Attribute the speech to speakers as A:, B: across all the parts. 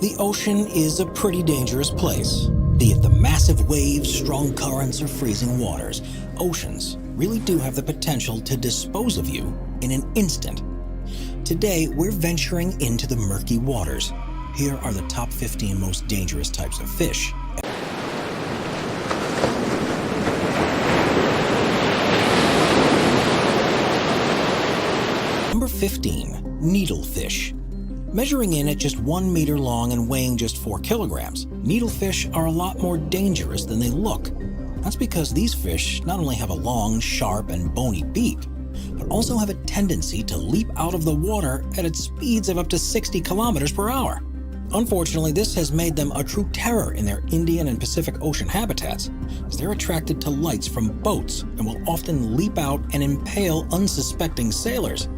A: The ocean is a pretty dangerous place. Be it the massive waves, strong currents, or freezing waters, oceans really do have the potential to dispose of you in an instant. Today, we're venturing into the murky waters. Here are the top 15 most dangerous types of fish. Number 15, needlefish. Measuring in at just 1 meter long and weighing just 4 kilograms, needlefish are a lot more dangerous than they look. That's because these fish not only have a long, sharp, and bony beak, but also have a tendency to leap out of the water at its speeds of up to 60 kilometers per hour. Unfortunately, this has made them a true terror in their Indian and Pacific Ocean habitats, as they're attracted to lights from boats and will often leap out and impale unsuspecting sailors.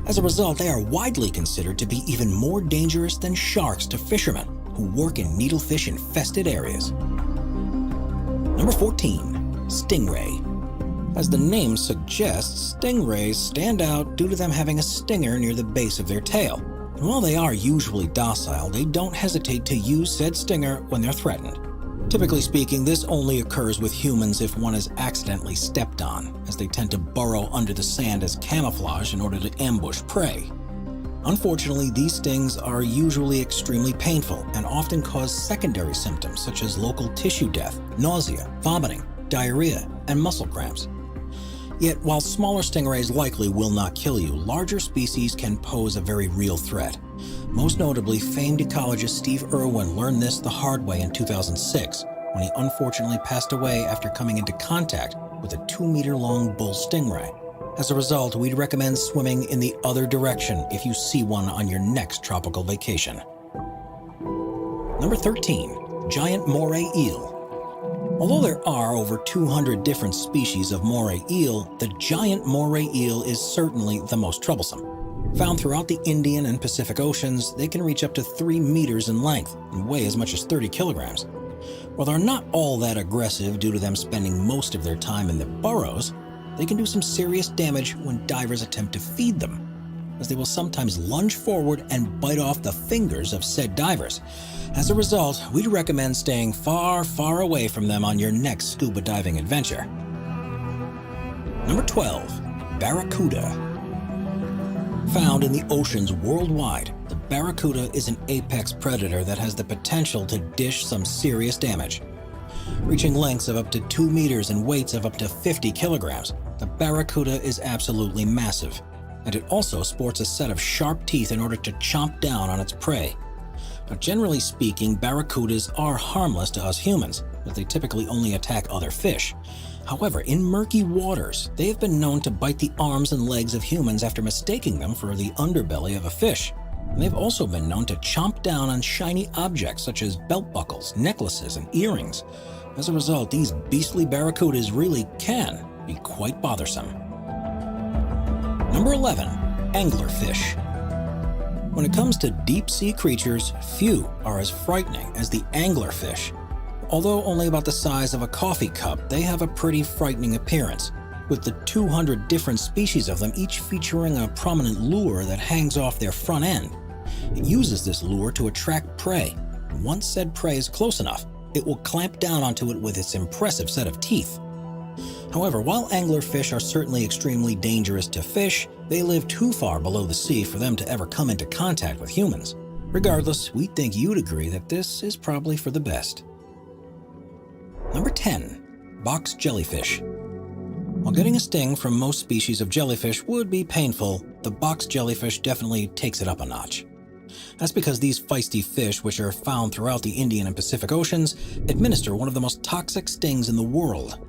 A: As a result, they are widely considered to be even more dangerous than sharks to fishermen who work in needlefish-infested areas. Number 14, stingray. As the name suggests, stingrays stand out due to them having a stinger near the base of their tail. And while they are usually docile, they don't hesitate to use said stinger when they're threatened. Typically speaking, this only occurs with humans if one is accidentally stepped on, as they tend to burrow under the sand as camouflage in order to ambush prey. Unfortunately, these stings are usually extremely painful and often cause secondary symptoms such as local tissue death, nausea, vomiting, diarrhea, and muscle cramps. Yet, while smaller stingrays likely will not kill you, larger species can pose a very real threat. Most notably, famed ecologist Steve Irwin learned this the hard way in 2006, when he unfortunately passed away after coming into contact with a 2-meter-long bull stingray. As a result, we'd recommend swimming in the other direction if you see one on your next tropical vacation. Number 13, giant moray eel. Although there are over 200 different species of moray eel, the giant moray eel is certainly the most troublesome. Found throughout the Indian and Pacific Oceans, they can reach up to 3 meters in length and weigh as much as 30 kilograms. While they're not all that aggressive due to them spending most of their time in their burrows, they can do some serious damage when divers attempt to feed them, as they will sometimes lunge forward and bite off the fingers of said divers. As a result, we'd recommend staying far, far away from them on your next scuba diving adventure. Number 12, barracuda. Found in the oceans worldwide, the barracuda is an apex predator that has the potential to dish some serious damage. Reaching lengths of up to 2 meters and weights of up to 50 kilograms, the barracuda is absolutely massive, and it also sports a set of sharp teeth in order to chomp down on its prey. Now, generally speaking, barracudas are harmless to us humans, as they typically only attack other fish. However, in murky waters, they have been known to bite the arms and legs of humans after mistaking them for the underbelly of a fish. And they've also been known to chomp down on shiny objects such as belt buckles, necklaces, and earrings. As a result, these beastly barracudas really can be quite bothersome. Number 11, anglerfish. When it comes to deep-sea creatures, few are as frightening as the anglerfish. Although only about the size of a coffee cup, they have a pretty frightening appearance, with the 200 different species of them each featuring a prominent lure that hangs off their front end. It uses this lure to attract prey, and once said prey is close enough, it will clamp down onto it with its impressive set of teeth. However, while anglerfish are certainly extremely dangerous to fish, they live too far below the sea for them to ever come into contact with humans. Regardless, we think you'd agree that this is probably for the best. Number 10, box jellyfish. While getting a sting from most species of jellyfish would be painful, the box jellyfish definitely takes it up a notch. That's because these feisty fish, which are found throughout the Indian and Pacific Oceans, administer one of the most toxic stings in the world.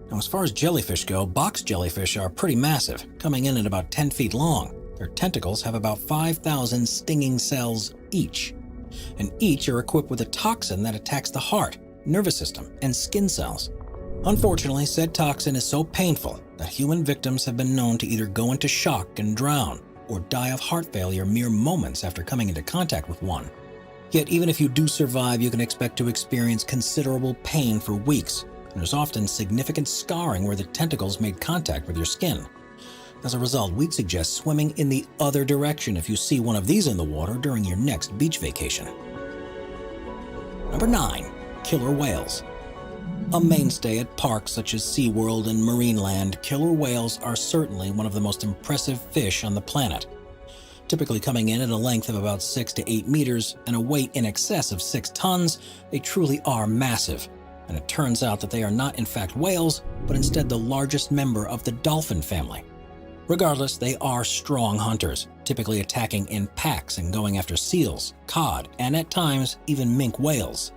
A: Now, as far as jellyfish go, box jellyfish are pretty massive, coming in at about 10 feet long. Their tentacles have about 5,000 stinging cells each, and each are equipped with a toxin that attacks the heart, nervous system, and skin cells. Unfortunately, said toxin is so painful that human victims have been known to either go into shock and drown, or die of heart failure mere moments after coming into contact with one. Yet even if you do survive, you can expect to experience considerable pain for weeks, and there's often significant scarring where the tentacles made contact with your skin. As a result, we'd suggest swimming in the other direction if you see one of these in the water during your next beach vacation. Number 9. Killer whales. A mainstay at parks such as SeaWorld and Marineland, killer whales are certainly one of the most impressive fish on the planet. Typically coming in at a length of about 6 to 8 meters and a weight in excess of 6 tons, they truly are massive. And it turns out that they are not in fact whales, but instead the largest member of the dolphin family. Regardless, they are strong hunters, typically attacking in packs and going after seals, cod, and at times even minke whales.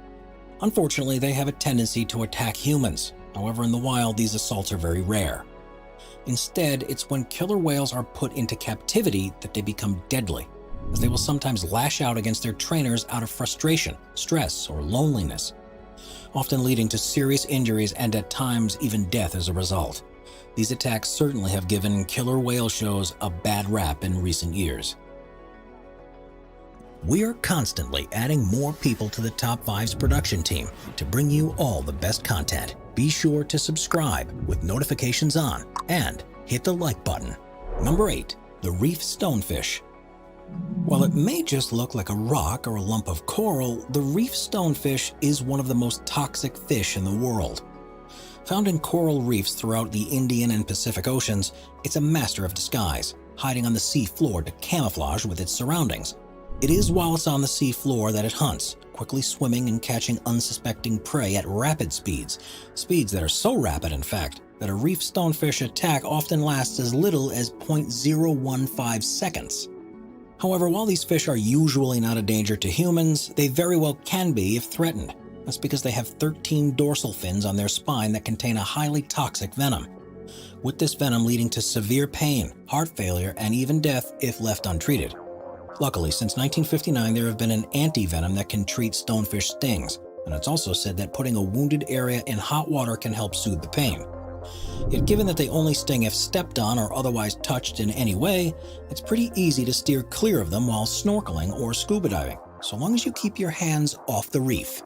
A: Unfortunately, they have a tendency to attack humans. However, in the wild, these assaults are very rare. Instead, it's when killer whales are put into captivity that they become deadly, as they will sometimes lash out against their trainers out of frustration, stress, or loneliness, often leading to serious injuries and at times even death as a result. These attacks certainly have given killer whale shows a bad rap in recent years. We are constantly adding more people to the Top 5's production team to bring you all the best content. Be sure to subscribe with notifications on and hit the like button. Number 8. The reef stonefish. While it may just look like a rock or a lump of coral, the reef stonefish is one of the most toxic fish in the world. Found in coral reefs throughout the Indian and Pacific Oceans, it's a master of disguise, hiding on the sea floor to camouflage with its surroundings. It is while it's on the sea floor that it hunts, quickly swimming and catching unsuspecting prey at rapid speeds that are so rapid, in fact, that a reef stonefish attack often lasts as little as 0.015 seconds. However, while these fish are usually not a danger to humans, they very well can be if threatened. That's because they have 13 dorsal fins on their spine that contain a highly toxic venom, with this venom leading to severe pain, heart failure, and even death if left untreated. Luckily, since 1959, there have been an anti-venom that can treat stonefish stings, and it's also said that putting a wounded area in hot water can help soothe the pain. Yet given that they only sting if stepped on or otherwise touched in any way, it's pretty easy to steer clear of them while snorkeling or scuba diving, so long as you keep your hands off the reef.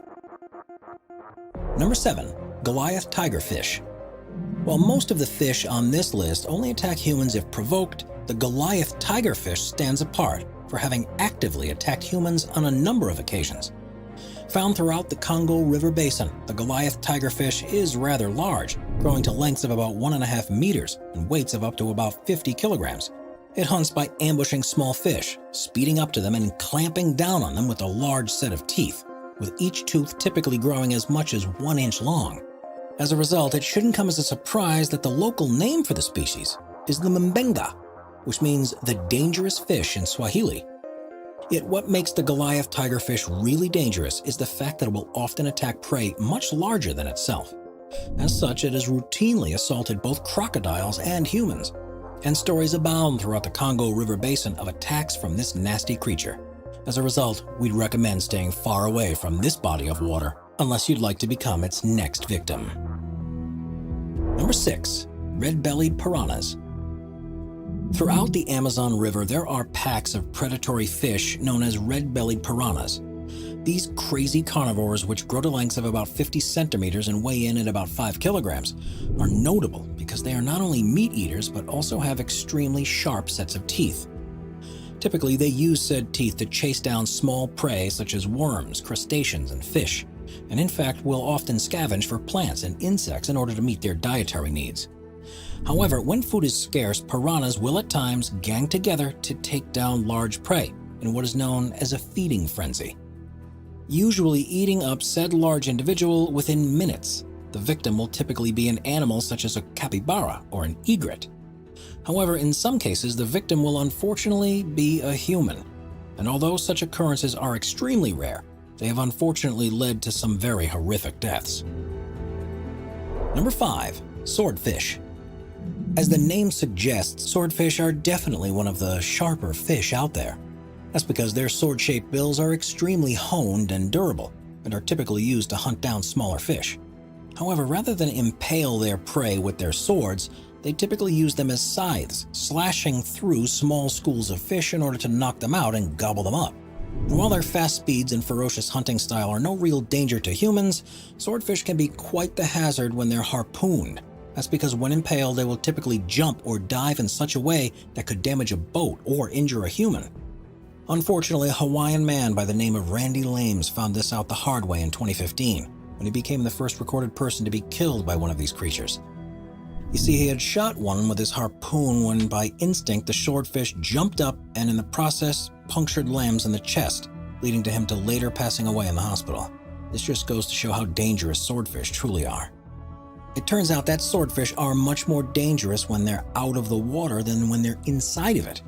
A: Number 7. Goliath tigerfish. While most of the fish on this list only attack humans if provoked, the Goliath tigerfish stands apart for having actively attacked humans on a number of occasions. Found throughout the Congo River Basin, the Goliath tigerfish is rather large, growing to lengths of about 1.5 meters and weights of up to about 50 kilograms. It hunts by ambushing small fish, speeding up to them and clamping down on them with a large set of teeth, with each tooth typically growing as much as 1 inch long. As a result, it shouldn't come as a surprise that the local name for the species is the mbenga, which means the dangerous fish in Swahili. Yet what makes the Goliath tigerfish really dangerous is the fact that it will often attack prey much larger than itself. As such, it has routinely assaulted both crocodiles and humans, and stories abound throughout the Congo River Basin of attacks from this nasty creature. As a result, we'd recommend staying far away from this body of water, unless you'd like to become its next victim. Number 6. Red-bellied piranhas. Throughout the Amazon River, there are packs of predatory fish known as red-bellied piranhas. These crazy carnivores, which grow to lengths of about 50 centimeters and weigh in at about 5 kilograms, are notable because they are not only meat eaters but also have extremely sharp sets of teeth. Typically, they use said teeth to chase down small prey such as worms, crustaceans, and fish, and in fact will often scavenge for plants and insects in order to meet their dietary needs. However, when food is scarce, piranhas will at times gang together to take down large prey in what is known as a feeding frenzy, usually eating up said large individual within minutes. The victim will typically be an animal such as a capybara or an egret. However, in some cases, the victim will unfortunately be a human, and although such occurrences are extremely rare, they have unfortunately led to some very horrific deaths. Number 5. Swordfish. As the name suggests, swordfish are definitely one of the sharper fish out there. That's because their sword-shaped bills are extremely honed and durable, and are typically used to hunt down smaller fish. However, rather than impale their prey with their swords, they typically use them as scythes, slashing through small schools of fish in order to knock them out and gobble them up. And while their fast speeds and ferocious hunting style are no real danger to humans, swordfish can be quite the hazard when they're harpooned. That's because when impaled, they will typically jump or dive in such a way that could damage a boat or injure a human. Unfortunately, a Hawaiian man by the name of Randy Lames found this out the hard way in 2015, when he became the first recorded person to be killed by one of these creatures. You see, he had shot one with his harpoon when by instinct the swordfish jumped up and in the process punctured Lames in the chest, leading to him to later passing away in the hospital. This just goes to show how dangerous swordfish truly are. It turns out that swordfish are much more dangerous when they're out of the water than when they're inside of it.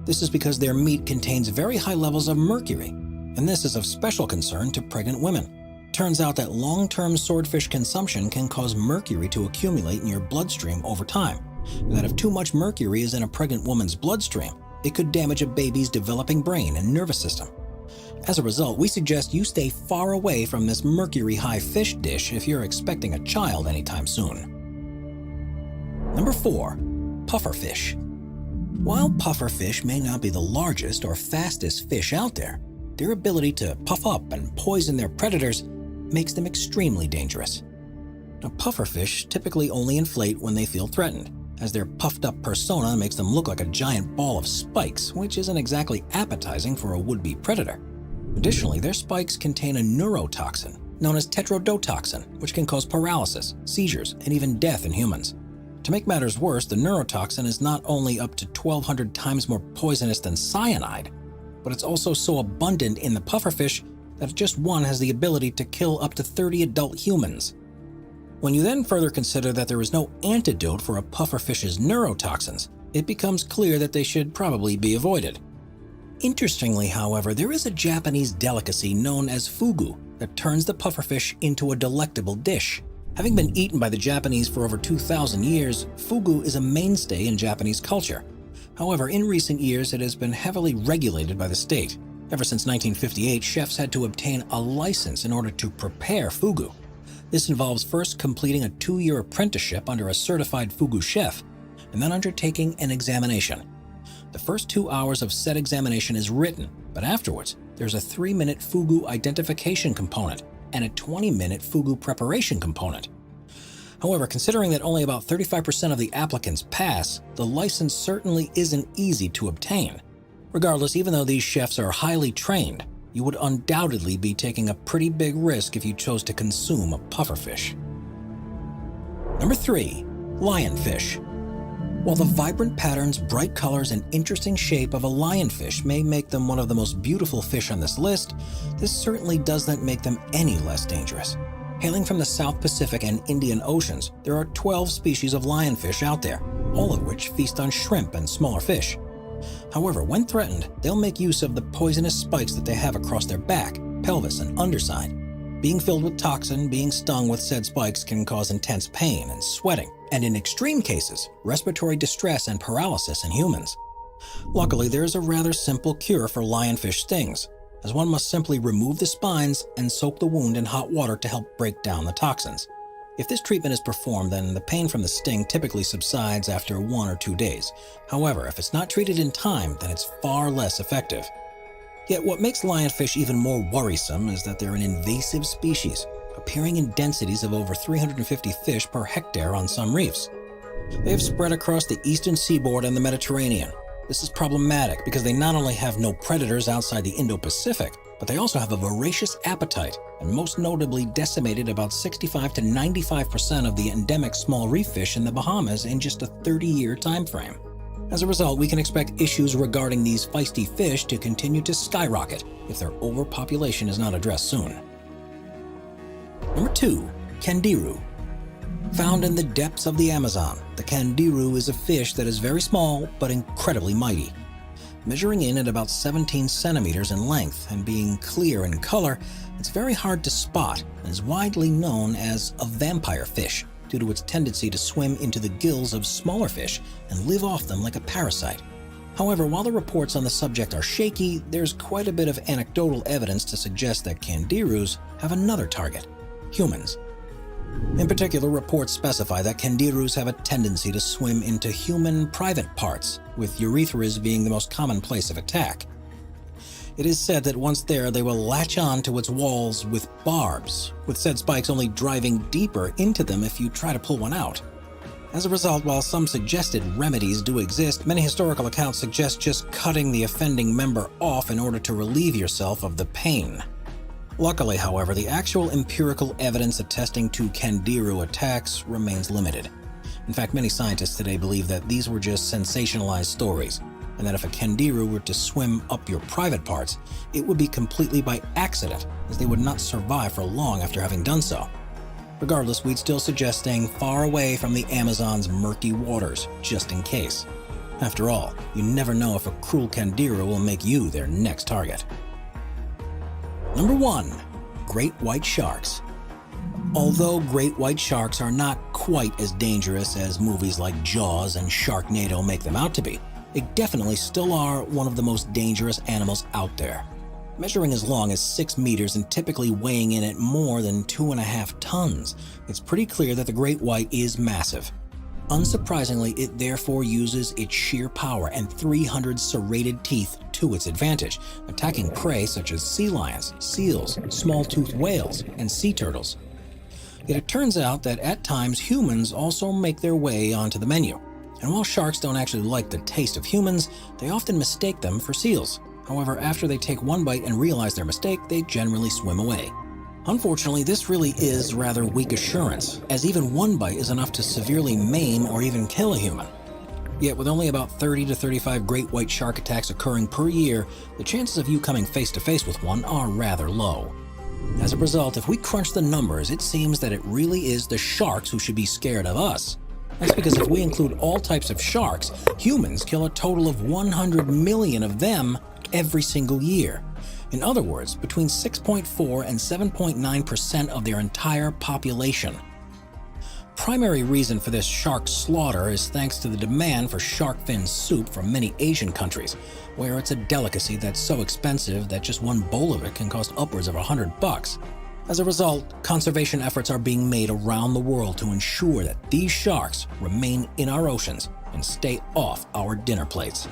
A: This is because their meat contains very high levels of mercury, and this is of special concern to pregnant women. Turns out that long-term swordfish consumption can cause mercury to accumulate in your bloodstream over time, and that if too much mercury is in a pregnant woman's bloodstream, it could damage a baby's developing brain and nervous system. As a result, we suggest you stay far away from this mercury-high fish dish if you're expecting a child anytime soon. Number 4. Pufferfish. While pufferfish may not be the largest or fastest fish out there, their ability to puff up and poison their predators makes them extremely dangerous. Now, pufferfish typically only inflate when they feel threatened, as their puffed-up persona makes them look like a giant ball of spikes, which isn't exactly appetizing for a would-be predator. Additionally, their spikes contain a neurotoxin known as tetrodotoxin, which can cause paralysis, seizures, and even death in humans. To make matters worse, the neurotoxin is not only up to 1,200 times more poisonous than cyanide, but it's also so abundant in the pufferfish that just one has the ability to kill up to 30 adult humans. When you then further consider that there is no antidote for a pufferfish's neurotoxins, it becomes clear that they should probably be avoided. Interestingly, however, there is a Japanese delicacy known as fugu that turns the pufferfish into a delectable dish. Having been eaten by the Japanese for over 2,000 years, fugu is a mainstay in Japanese culture. However, in recent years, it has been heavily regulated by the state. Ever since 1958, chefs had to obtain a license in order to prepare fugu. This involves first completing a 2-year apprenticeship under a certified fugu chef, and then undertaking an examination. The first 2 hours of said examination is written, but afterwards, there's a 3-minute fugu identification component and a 20-minute fugu preparation component. However, considering that only about 35% of the applicants pass, the license certainly isn't easy to obtain. Regardless, even though these chefs are highly trained, you would undoubtedly be taking a pretty big risk if you chose to consume a pufferfish. Number 3. Lionfish. While the vibrant patterns, bright colors, and interesting shape of a lionfish may make them one of the most beautiful fish on this list, this certainly doesn't make them any less dangerous. Hailing from the South Pacific and Indian Oceans, there are 12 species of lionfish out there, all of which feast on shrimp and smaller fish. However, when threatened, they'll make use of the poisonous spikes that they have across their back, pelvis, and underside. Being filled with toxin, being stung with said spikes can cause intense pain and sweating, and in extreme cases, respiratory distress and paralysis in humans. Luckily, there is a rather simple cure for lionfish stings, as one must simply remove the spines and soak the wound in hot water to help break down the toxins. If this treatment is performed, then the pain from the sting typically subsides after 1 or 2 days. However, if it's not treated in time, then it's far less effective. Yet what makes lionfish even more worrisome is that they're an invasive species, appearing in densities of over 350 fish per hectare on some reefs. They have spread across the eastern seaboard and the Mediterranean. This is problematic because they not only have no predators outside the Indo-Pacific, but they also have a voracious appetite, and most notably decimated about 65 to 95% of the endemic small reef fish in the Bahamas in just a 30-year time frame. As a result, we can expect issues regarding these feisty fish to continue to skyrocket if their overpopulation is not addressed soon. Number 2. Candiru. Found in the depths of the Amazon, the candiru is a fish that is very small but incredibly mighty. Measuring in at about 17 centimeters in length and being clear in color, it's very hard to spot and is widely known as a vampire fish due to its tendency to swim into the gills of smaller fish and live off them like a parasite. However, while the reports on the subject are shaky, there's quite a bit of anecdotal evidence to suggest that candirus have another target: humans. In particular, reports specify that candirus have a tendency to swim into human private parts, with urethras being the most common place of attack. It is said that once there, they will latch on to its walls with barbs, with said spikes only driving deeper into them if you try to pull one out. As a result, while some suggested remedies do exist, many historical accounts suggest just cutting the offending member off in order to relieve yourself of the pain. Luckily, however, the actual empirical evidence attesting to Candiru attacks remains limited. In fact, many scientists today believe that these were just sensationalized stories, and that if a Candiru were to swim up your private parts, it would be completely by accident, as they would not survive for long after having done so. Regardless, we'd still suggest staying far away from the Amazon's murky waters, just in case. After all, you never know if a cruel Candiru will make you their next target. Number 1. Great white sharks. Although great white sharks are not quite as dangerous as movies like Jaws and Sharknado make them out to be, they definitely still are one of the most dangerous animals out there. Measuring as long as 6 meters and typically weighing in at more than 2.5 tons, it's pretty clear that the great white is massive. Unsurprisingly, it therefore uses its sheer power and 300 serrated teeth to its advantage, attacking prey such as sea lions, seals, small-toothed whales, and sea turtles. Yet it turns out that at times humans also make their way onto the menu. And while sharks don't actually like the taste of humans, they often mistake them for seals. However, after they take one bite and realize their mistake, they generally swim away. Unfortunately, this really is rather weak assurance, as even one bite is enough to severely maim or even kill a human. Yet with only about 30 to 35 great white shark attacks occurring per year, the chances of you coming face to face with one are rather low. As a result, if we crunch the numbers, it seems that it really is the sharks who should be scared of us. That's because if we include all types of sharks, humans kill a total of 100 million of them every single year. In other words, between 6.4 and 7.9% of their entire population. Primary reason for this shark slaughter is thanks to the demand for shark fin soup from many Asian countries, where it's a delicacy that's so expensive that just one bowl of it can cost upwards of $100. As a result, conservation efforts are being made around the world to ensure that these sharks remain in our oceans and stay off our dinner plates.